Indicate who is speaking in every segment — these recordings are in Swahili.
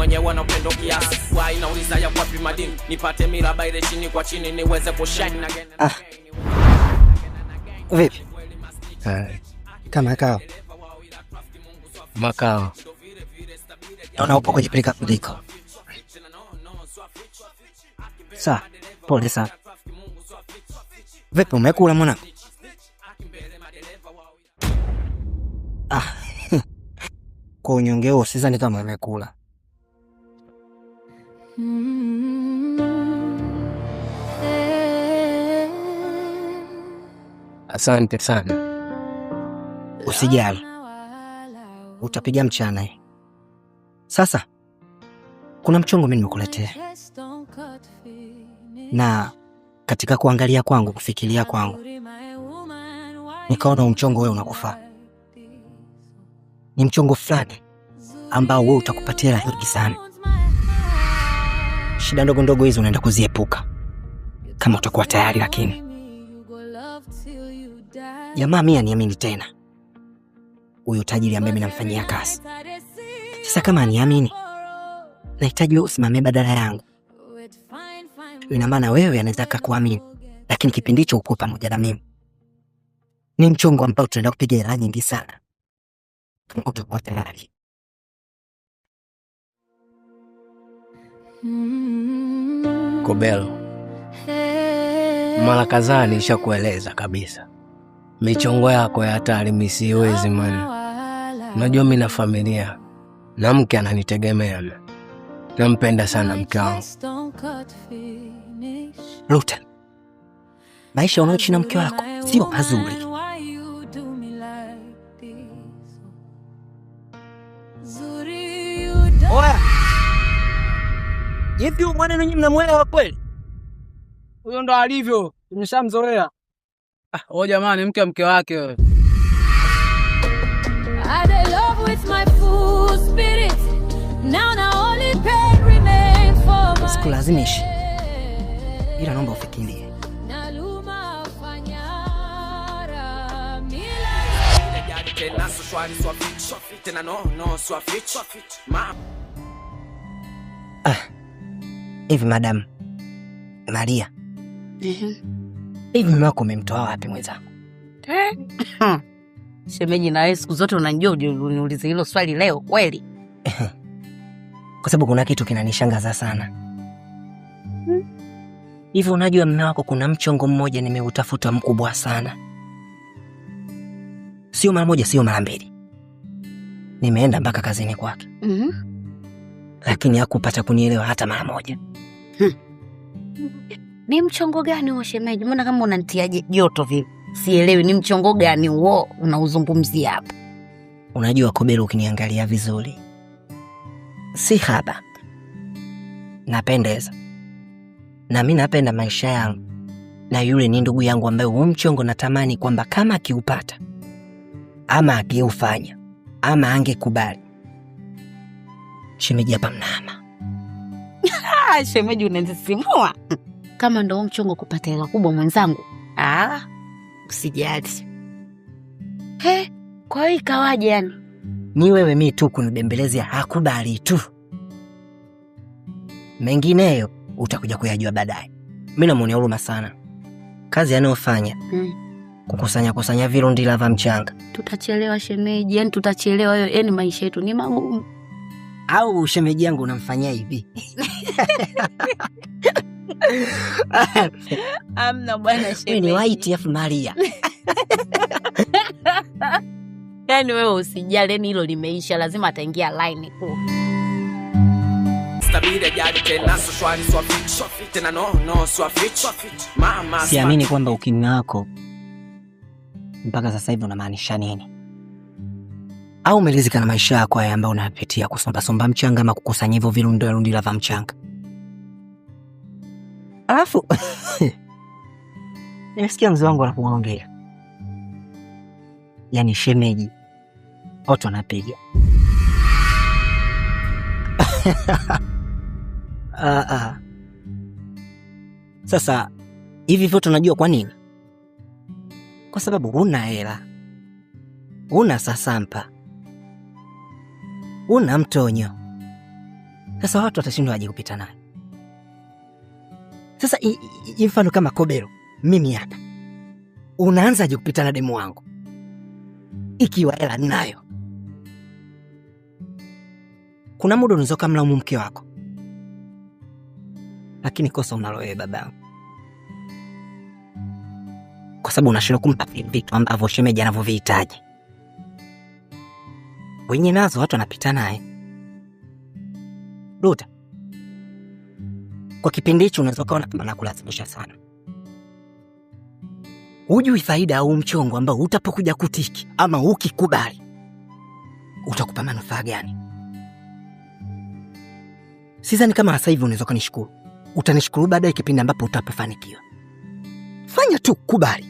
Speaker 1: mwenyewe wana upendo kiasi. Why nauliza ya wapi madini, nipate miraba ile chini kwa chini niweze kushine again.
Speaker 2: Vipi? Kama kao.
Speaker 3: Makao.
Speaker 2: Naona upo kujipeleka kuliko. Sawa, pole sana. Vipi umekula mwanangu? Kwa unyonge huo sidhani kama umekula.
Speaker 3: Asante sana.
Speaker 2: Usijali. Utapiga mchana. Sasa kuna mchongo mimi nimekuletea. Na katika kuangalia kwangu, kufikiria kwangu, nikaona mchongo wewe unakufaa. Ni mchongo fulani ambao wewe utakupatia raha nyingi sana. Shida ndogo ndogo hizo unaenda kuziepuka kama utakuwa tayari, lakini jamaa mimi aniamini tena. Huyo tajiri ambaye mimi namfanyia kazi. Sasa kama aniamini, nahitaji wewe usimame badala yangu. Ina maana wewe anataka kuamini, lakini kipindi hicho uko pamoja na mimi. Ni mchongo ambao tunaenda kupiga hela nyingi sana. Utakuwa tayari.
Speaker 3: Kobelo, mara kadhaa nishakueleza kabisa. Michongo yako ya hatari mimi siwezi man. Unajua mimi na familia na mke ananitegemea. Nampenda sana mke wangu.
Speaker 2: Lutan, maisha unayoishi na mke wako sio mazuri. Oya, hivi mwana nyinyi mnamuelewa kweli?
Speaker 4: Huyo ndo alivyo, tumeshamzoea. Oh jamani, mke wake wewe.
Speaker 2: Sikulazimishi, ila naomba ufikirie. Hivi madam Maria, hivi mume wako umemtoa wapi mwenzangu?
Speaker 5: Shemeji, na wewe siku zote unanijua uniulize hilo swali leo kweli?
Speaker 2: Kwa sababu kuna kitu kinanishangaza sana. Hivi unajua mume wako kuna mchongo mmoja nimeutafuta mkubwa sana. Sio mara moja, sio mara mbili. Nimeenda mpaka kazini kwake. Lakini hakupata kunielewa hata mara moja.
Speaker 5: Ni mchongo gani huo shemeji? Mbona kama unanitia joto vile? Sielewi ni mchongo gani huo unauzungumzia hapa.
Speaker 2: Unajua Kobelo, ukiniangalia vizuri, si haba. Napendeza. Na mimi napenda maisha yangu. Na yule ni ndugu yangu ambaye huu mchongo natamani kwamba kama akiupata ama akiufanya ama angekubali, shemeji hapa mnama.
Speaker 5: Shemeji unanisimua. Kama ndo mchongo kupata hela kubwa mwenzangu, usijali. Kwa hiyo ikawaje yani?
Speaker 2: Ni wewe mimi tu kunibembelezea, hakubali tu. Mengineyo utakuja kuyajua baadaye. Mimi namuonea huruma sana. Kazi anayofanya kukusanya virundila vya mchanga.
Speaker 5: Tutachelewa shemeji, yani tutachelewa hiyo, yani maisha yetu ni magumu.
Speaker 2: Au shemeji yangu unamfanyia hivi?
Speaker 5: Amna bwana shemeji.
Speaker 2: Ni white ya Maria.
Speaker 5: Yani wewe usijali, yani hilo limeisha, lazima ataingia line tu.
Speaker 2: Siamini kwamba ukimya wako mpaka sasa hivi unamaanisha nini? Au umelizika na maisha yako haya ambayo unapitia, kusomba mchanga ama kukusanya hivyo virundila vya mchanga? Alafu nimesikia mzee wangu anakuongea. Yaani shemeji watu wanapiga. Sasa hivi vyote unajua kwa nini? Kwa sababu huna hela, huna sasampa, huna mtonyo, Sasa watu watashindwa aje kupita naye. Sasa mfano kama Kobelo, mimi hapa unaanza aje kupita na demu wangu ikiwa hela ninayo? Kuna muda unaweza kumlaumu mke wako, lakini kosa unalo wewe baba, kwa sababu unashindwa kumpa vitu ambavyo shemeji anavyovihitaji. Wenye nazo watu wanapita naye. Ruta, kwa kipindi hicho unaweza kuona kama nakulazimisha sana. Hujui faida au mchongo ambao utapokuja kutiki ama ukikubali utakupa manufaa gani? Sidhani kama sasa hivi unaweza kunishukuru. Utanishukuru baadaye kipindi ambapo utapofanikiwa. Fanya tu, kubali.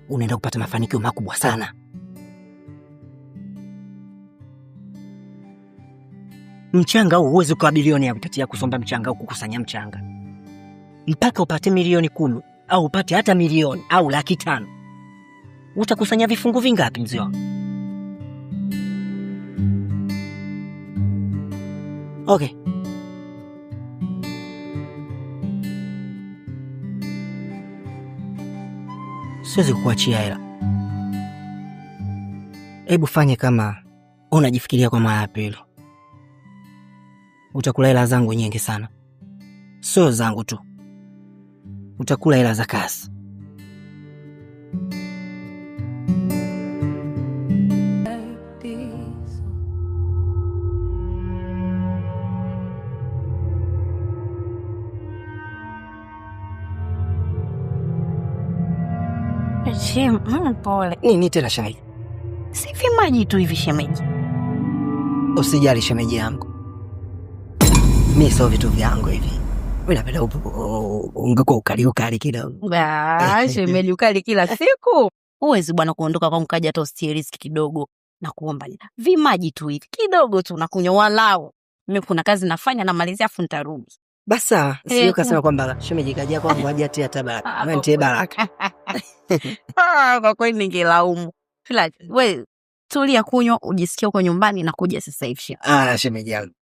Speaker 2: Unaenda kupata mafanikio makubwa sana. Mchanga huwezi kuwa bilioni ya utatia kusomba mchanga au kukusanya mchanga. Mpaka upate milioni 10 au upate hata milioni au 500,000. Utakusanya vifungu vingapi mzee wangu? Okay. Siwezi kukuachia hela. Hebu fanye kama unajifikiria kwa mara ya pili. Utakula hela zangu nyingi sana. Sio zangu tu. Utakula hela za kazi.
Speaker 5: Pole.
Speaker 2: Nini tena shemeji?
Speaker 5: Si vimaji tu hivi shemeji.
Speaker 2: Usijali shemeji yangu. Mimi sio vitu vyangu hivi. Mimi napenda ungekuwa ukali kidogo.
Speaker 5: Shemeji ukali kila siku. Huwezi bwana kuondoka kwa mkaja hata usitie riski kidogo na kuomba vimaji tu hivi kidogo tu na kunywa walao. Mimi kuna kazi nafanya na malizia afu nitarudi.
Speaker 2: Basa, sio kasema kwamba shemeji kaja kwangu aje atia tabaka. Wewe nitie baraka.
Speaker 5: Kwa kweli ningelaumu. Wewe tulia kunywa ujisikie uko nyumbani na kuja sasa hivi.
Speaker 2: Shemeji yangu.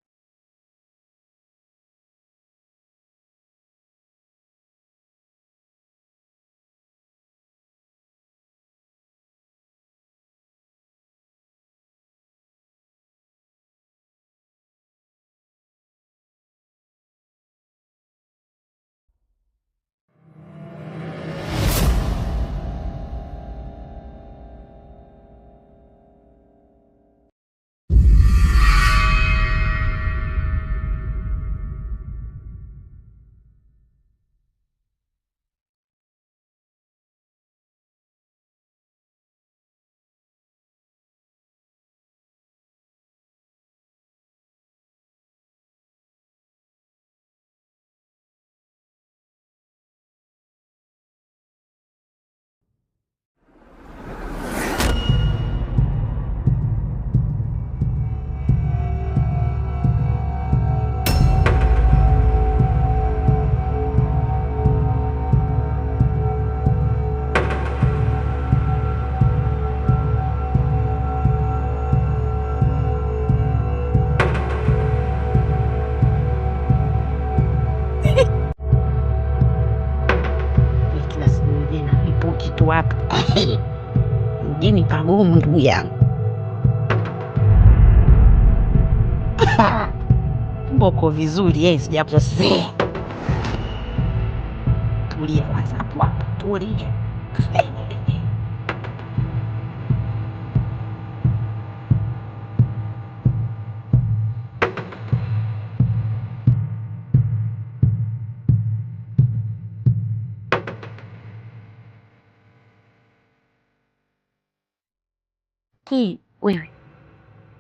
Speaker 5: Mjini pagumu ndugu yangu. Mboko vizuri sijakosea. Tulia kwanza hapo. Tulia.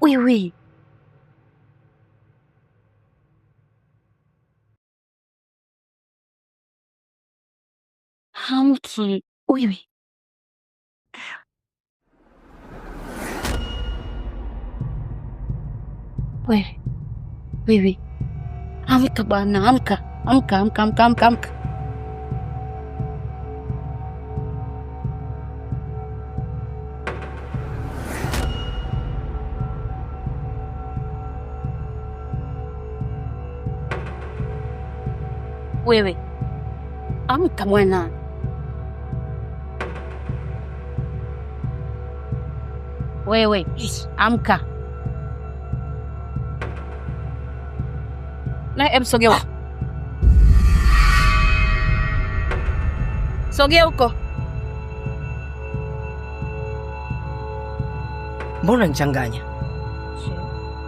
Speaker 5: Wewe. Hamki. Wewe. Amka bwana, amka. Wewe amka bwana. Wewe amka. Na hebu sogea. Sogea huko.
Speaker 2: Mbona nichanganya?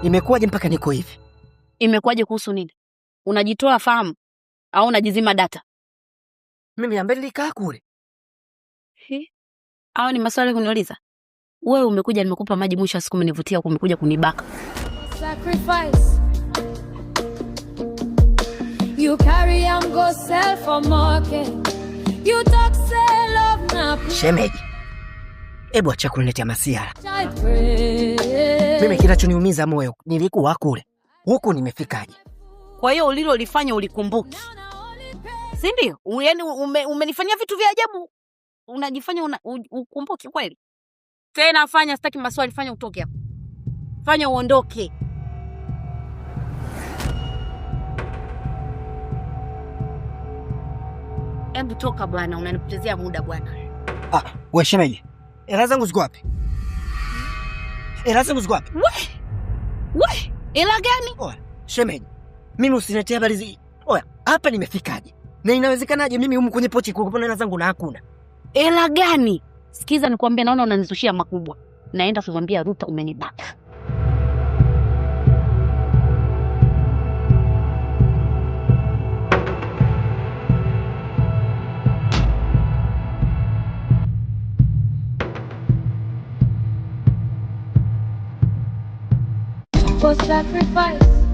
Speaker 2: Imekuwaje mpaka niko hivi?
Speaker 5: Imekuwaje kuhusu nini? Unajitoa fahamu au unajizima data?
Speaker 2: Mimi ambaye nilikaa kule.
Speaker 5: Au ni maswali kuniuliza? Wewe umekuja nimekupa maji mwisho siku umenivutia huko umekuja kunibaka.
Speaker 6: Sacrifice. You carry and go sell for market. You talk say love na.
Speaker 2: Shemeji. Ebu acha kuniletea masiara. Mimi kinachoniumiza moyo nilikuwa kule. Huku nimefikaje?
Speaker 5: Kwa hiyo ulilolifanya ulikumbuki. Si ndio? Yaani umenifanyia vitu vya ajabu. Unajifanya ukumbuki kweli? Tena fanya, sitaki maswali, fanya utoke hapo. Fanya uondoke. Hebu toka bwana, unanipotezea muda bwana.
Speaker 2: Wewe shemeji. Hela zangu ziko wapi? Hela zangu ziko wapi?
Speaker 5: We, hela gani?
Speaker 2: Shemeji. Mimi usiniletee habari hizi. Hapa nimefikaje? Na inawezekanaje mimi humu kwenye pochi kwa hela zangu na hakuna?
Speaker 5: Hela gani? Sikiza nikwambia, naona unanizushia makubwa. Naenda kumwambia Ruta umenibaka.
Speaker 6: For sacrifice.